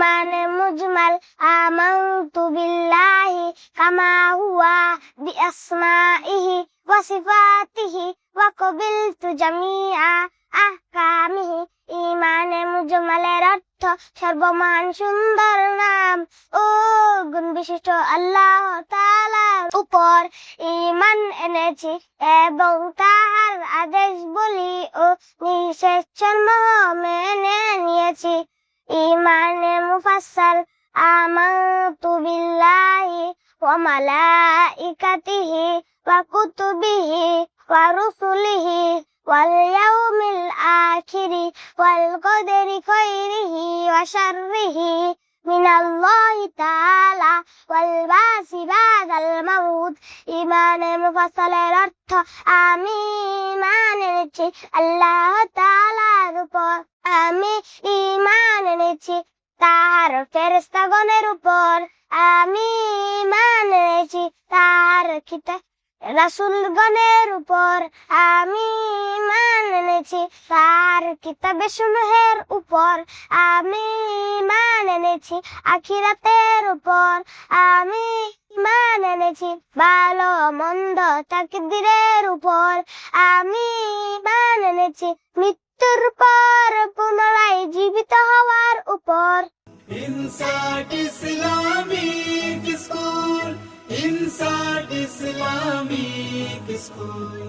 ইমানে মুজমাল আমানতু বিল্লাহি কামা হুয়া বিআসমাইহি ওয়া সিফাতিহি ওয়া কবিলতু জামিআ আহকামিহি। ইমানে মুজমালের অর্থ সর্বমহান সুন্দর নাম ও গুণ বিশিষ্ট আল্লাহ তাআলার উপর ঈমান এনেছি এবং তাহার আদেশ বলি ও নিষেধ সমূহ মেনে নিয়েছি। ঈমানে মুফাসসাল আমানতু বিল্লাহি ওয়া মালাইকাতিহি ওয়া কুতুবিহি ওয়া রুসুলিহি ওয়াল ইয়াউমিল আখিরি ওয়াল কদরি খাইরিহি ওয়া শাররিহি মিনাল্লাহি তাআলা ওয়াল বাসি বাদাল মাউত। ঈমানে মুফাসসালের অর্থ আমি ঈমান এনেছি আল্লাহ তাআলার উপর, আমি ঈমান এনেছি তাহার ফেরেশতাগণের উপর, আমি ঈমান এনেছি তাহার রাসূলগণের উপর, আমি ঈমান এনেছি তার কিতাবে সমূহের উপর, আমি ঈমান এনেছি আখিরাতের উপর, আমি ঈমান এনেছি ভালো মন্দ তাকদীরের উপর, আমি ঈমান এনেছি মৃত্যুর পর পুনরায় জীবিত হওয়ার উপর। ইনসাট ইসলামিক স্কুল, ইনসাট ইসলামিক স্কুল।